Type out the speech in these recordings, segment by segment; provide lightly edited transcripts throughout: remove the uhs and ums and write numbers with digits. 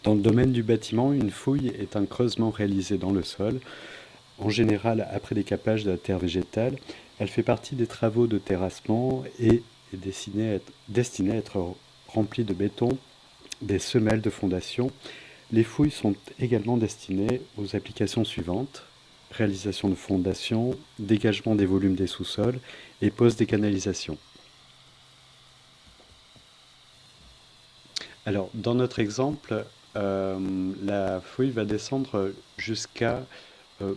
Dans le domaine du bâtiment, une fouille est un creusement réalisé dans le sol, en général après décapage de la terre végétale. Elle fait partie des travaux de terrassement et est destinée à être remplie de béton, des semelles de fondation. Les fouilles sont également destinées aux applications suivantes: réalisation de fondations, dégagement des volumes des sous-sols et pose des canalisations. Alors, dans notre exemple, la fouille va descendre jusqu'à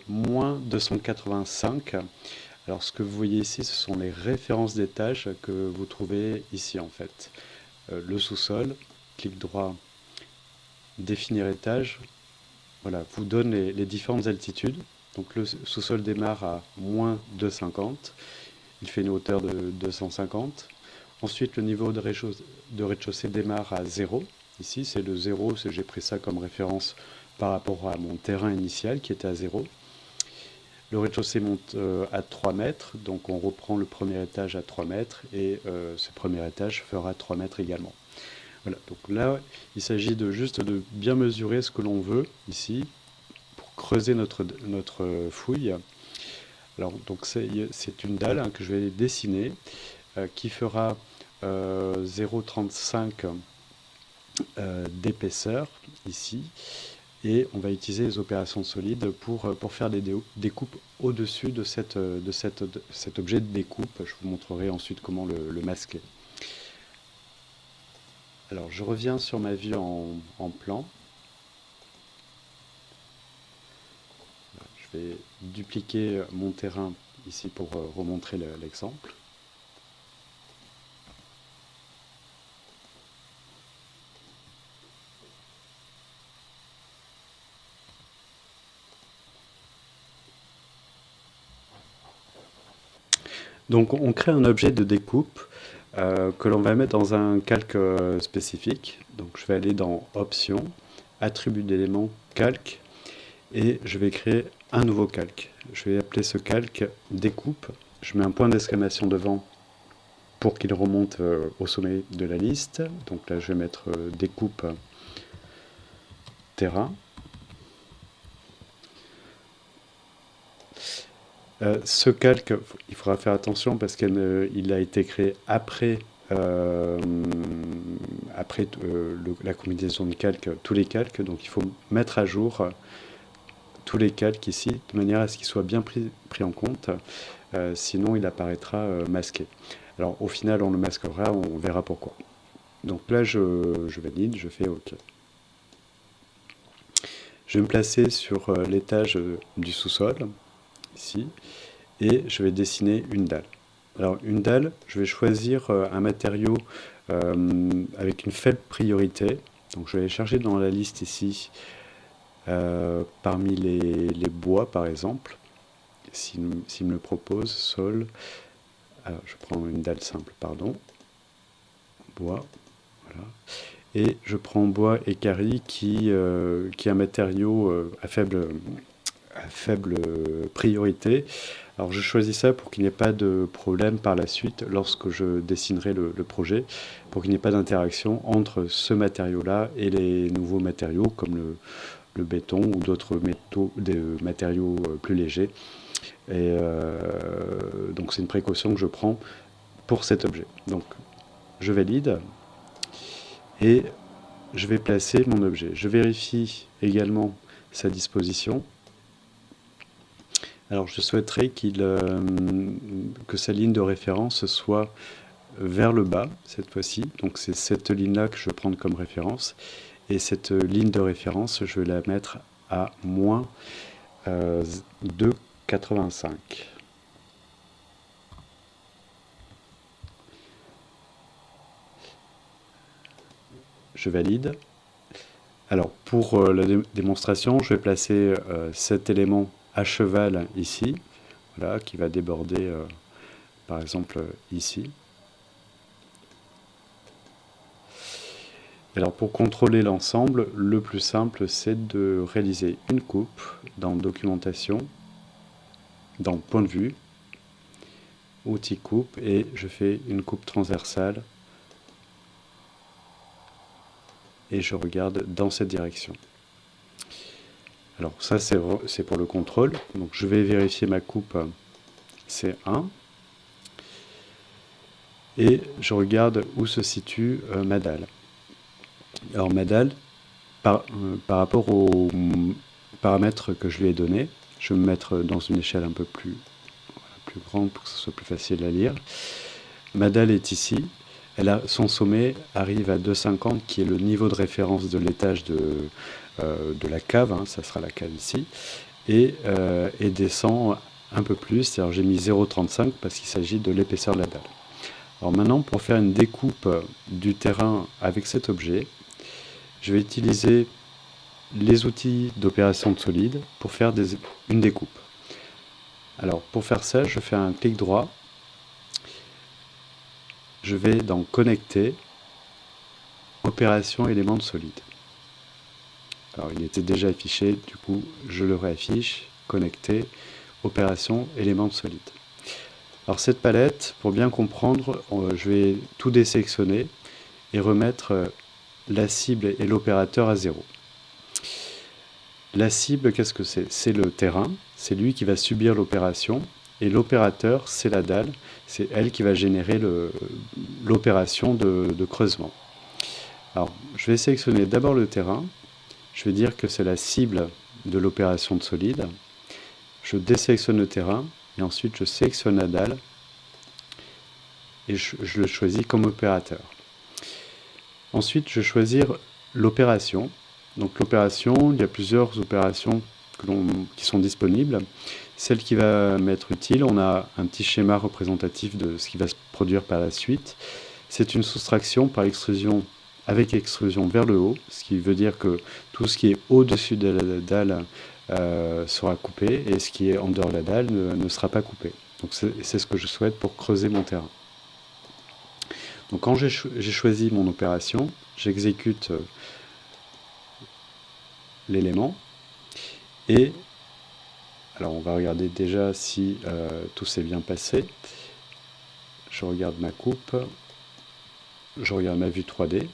moins 285. Alors, ce que vous voyez ici, ce sont les références d'étages que vous trouvez ici, en fait. Le sous-sol, clic droit, définir étage, voilà, vous donne les différentes altitudes. Donc, le sous-sol démarre à moins 250, il fait une hauteur de 250. Ensuite, le niveau de rez-de-chaussée démarre à 0. Ici, c'est le 0, j'ai pris ça comme référence par rapport à mon terrain initial qui était à 0. Le rez-de-chaussée monte à 3 mètres, donc on reprend le premier étage à 3 mètres et ce premier étage fera 3 mètres également. Voilà, donc là, il s'agit juste de bien mesurer ce que l'on veut ici pour creuser notre fouille. Alors, donc c'est une dalle que je vais dessiner qui fera 0,35 d'épaisseur ici. Et on va utiliser les opérations solides pour faire des découpes au-dessus de cet objet de découpe. Je vous montrerai ensuite comment le masquer. Alors je reviens sur ma vue en plan. Je vais dupliquer mon terrain ici pour remontrer l'exemple. Donc on crée un objet de découpe que l'on va mettre dans un calque spécifique. Donc je vais aller dans Options, Attributs d'éléments, Calque, et je vais créer un nouveau calque. Je vais appeler ce calque Découpe. Je mets un point d'exclamation devant pour qu'il remonte au sommet de la liste. Donc là je vais mettre Découpe Terrain. Ce calque, il faudra faire attention parce qu'il a été créé euh, après la combinaison de calques, tous les calques. Donc il faut mettre à jour tous les calques ici, de manière à ce qu'ils soient bien pris en compte. Sinon, il apparaîtra masqué. Alors au final, on le masquera, on verra pourquoi. Donc là, je valide, je fais OK. Je vais me placer sur l'étage du sous-sol, ici, et je vais dessiner une dalle. Alors une dalle, je vais choisir un matériau avec une faible priorité. Donc je vais aller chercher dans la liste ici, parmi les bois par exemple, s'il me le propose, sol. Alors je prends une dalle simple, pardon, bois, voilà. Et je prends bois équarri qui est un matériau à faible priorité. Alors je choisis ça pour qu'il n'y ait pas de problème par la suite lorsque je dessinerai le projet, pour qu'il n'y ait pas d'interaction entre ce matériau-là et les nouveaux matériaux comme le béton ou d'autres des matériaux plus légers. Et donc c'est une précaution que je prends pour cet objet. Donc je valide et je vais placer mon objet. Je vérifie également sa disposition. Alors je souhaiterais que sa ligne de référence soit vers le bas cette fois-ci. Donc c'est cette ligne-là que je vais prendre comme référence. Et cette ligne de référence, je vais la mettre à moins 2,85. Je valide. Alors pour la démonstration, je vais placer cet élément à cheval ici, voilà, qui va déborder par exemple ici. Alors pour contrôler l'ensemble, le plus simple c'est de réaliser une coupe dans Documentation, dans Point de vue, Outil coupe, et je fais une coupe transversale et je regarde dans cette direction. Alors ça c'est pour le contrôle, donc je vais vérifier ma coupe, c'est 1. Et je regarde où se situe ma dalle. Alors ma dalle, par rapport aux paramètres que je lui ai donnés, je vais me mettre dans une échelle un peu plus grande pour que ce soit plus facile à lire. Ma dalle est ici. Son sommet arrive à 2,50 qui est le niveau de référence de l'étage de la cave, hein, ça sera la cave ici, et descend un peu plus, c'est-à-dire j'ai mis 0,35 parce qu'il s'agit de l'épaisseur de la dalle. Alors maintenant, pour faire une découpe du terrain avec cet objet, je vais utiliser les outils d'opération de solide pour faire une découpe. Alors pour faire ça, je fais un clic droit, je vais dans Connecter, Opération éléments de solide. Alors il était déjà affiché, du coup je le réaffiche, Connecter, Opération éléments de solide. Alors cette palette, pour bien comprendre, je vais tout désélectionner et remettre la cible et l'opérateur à 0. La cible, qu'est-ce que c'est? C'est le terrain, c'est lui qui va subir l'opération, et l'opérateur, c'est la dalle, c'est elle qui va générer l'opération de creusement. Alors, je vais sélectionner d'abord le terrain, je vais dire que c'est la cible de l'opération de solide, je désélectionne le terrain, et ensuite je sélectionne la dalle, et je le choisis comme opérateur. Ensuite, je vais choisir l'opération. Donc l'opération, il y a plusieurs opérations qui sont disponibles. Celle qui va m'être utile, on a un petit schéma représentatif de ce qui va se produire par la suite. C'est une soustraction par extrusion avec extrusion vers le haut, ce qui veut dire que tout ce qui est au-dessus de la dalle sera coupé et ce qui est en dehors de la dalle ne sera pas coupé. Donc c'est ce que je souhaite pour creuser mon terrain. Donc quand j'ai choisi mon opération, j'exécute l'élément et alors on va regarder déjà si tout s'est bien passé. Je regarde ma coupe, je regarde ma vue 3D.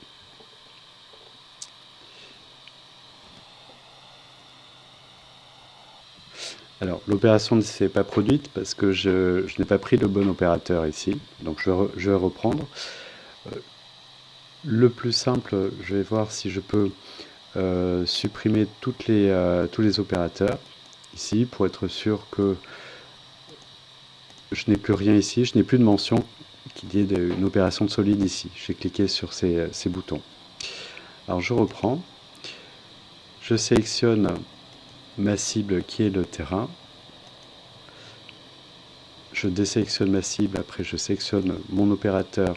Alors l'opération ne s'est pas produite parce que je n'ai pas pris le bon opérateur ici, donc je vais reprendre. Le plus simple, je vais voir si je peux supprimer tous les opérateurs ici pour être sûr que je n'ai plus rien ici, je n'ai plus de mention qu'il y ait une opération de solide ici. Je vais cliquer sur ces boutons. Alors je reprends, je sélectionne ma cible qui est le terrain, je désélectionne ma cible, après je sélectionne mon opérateur,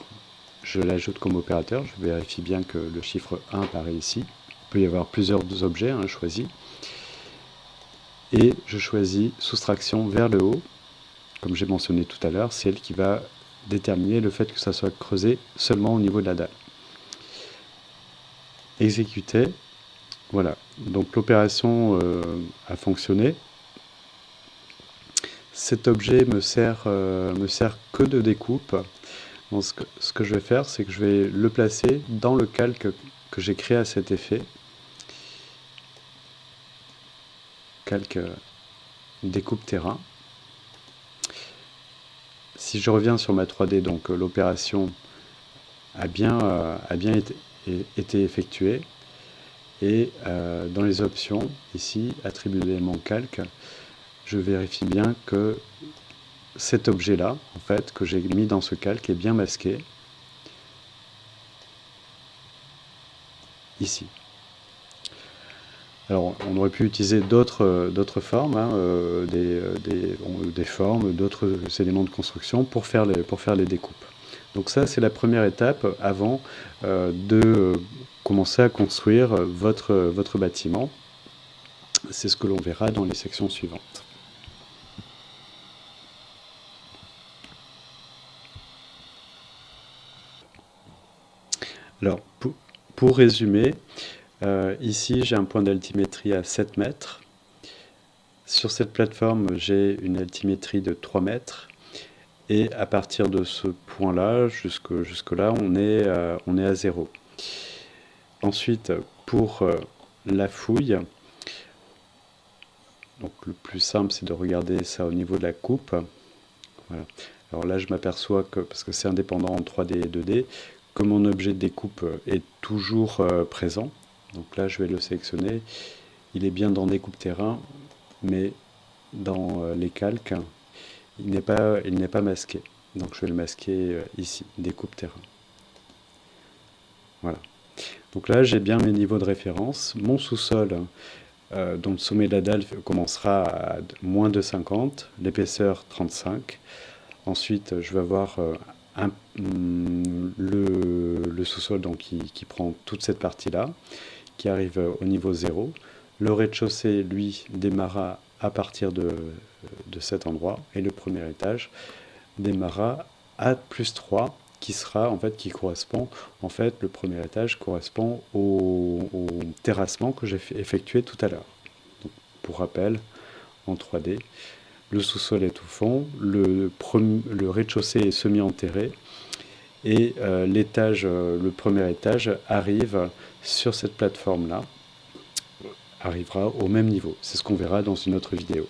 je l'ajoute comme opérateur, je vérifie bien que le chiffre 1 apparaît ici. Il peut y avoir plusieurs objets choisis. Et je choisis soustraction vers le haut, comme j'ai mentionné tout à l'heure, c'est elle qui va déterminer le fait que ça soit creusé seulement au niveau de la dalle. Exécuter, voilà, donc l'opération a fonctionné. Cet objet me sert que de découpe. Donc, ce que je vais faire, c'est que je vais le placer dans le calque que j'ai créé à cet effet. Calque découpe terrain. Si je reviens sur ma 3D, donc l'opération a bien été effectuée. Et dans les options, ici, attribuer l'élément calque, je vérifie bien que cet objet-là, en fait, que j'ai mis dans ce calque est bien masqué. Ici. Alors, on aurait pu utiliser d'autres formes, des formes, d'autres éléments de construction pour faire les découpes. Donc ça, c'est la première étape avant de commencer à construire votre bâtiment. C'est ce que l'on verra dans les sections suivantes. Alors, pour résumer, ici j'ai un point d'altimétrie à 7 mètres. Sur cette plateforme, j'ai une altimétrie de 3 mètres. Et à partir de ce point-là, jusque là, on est à 0. Ensuite, pour la fouille, donc le plus simple, c'est de regarder ça au niveau de la coupe. Voilà. Alors là, je m'aperçois que, parce que c'est indépendant en 3D et 2D, que mon objet de découpe est toujours présent. Donc là, je vais le sélectionner. Il est bien dans découpe terrain, mais dans les calques, il n'est pas masqué. Donc je vais le masquer ici, découpe terrain. Voilà. Donc là, j'ai bien mes niveaux de référence. Mon sous-sol, dont le sommet de la dalle commencera à moins de 50, l'épaisseur 35. Ensuite, je vais avoir le sous-sol donc, qui prend toute cette partie-là, qui arrive au niveau 0. Le rez-de-chaussée, lui, démarra à partir de cet endroit, et le premier étage démarra à plus 3, qui correspond, en fait, le premier étage correspond au terrassement que j'ai effectué tout à l'heure. Pour rappel, en 3D, le sous-sol est au fond, le rez-de-chaussée est semi-enterré, et le premier étage arrive sur cette plateforme-là, arrivera au même niveau. C'est ce qu'on verra dans une autre vidéo.